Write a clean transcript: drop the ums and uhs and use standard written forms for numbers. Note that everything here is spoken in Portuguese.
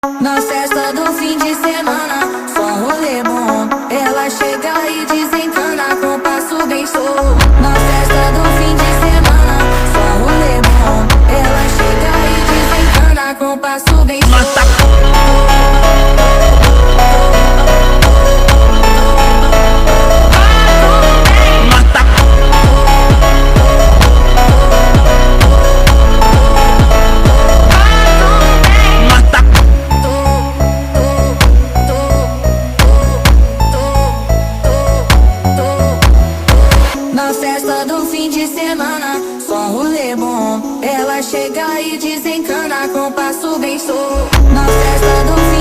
Na festa do fim de semana, só rolê bom. Ela chega e desencana com passo bem solto. Na festa do fim de semana, só rolê bom. Ela chega e desencana com passo bem solto. Na festa do fim de semana, só rolê bom. Ela chega e desencana com passo bem solto. Na festa do fim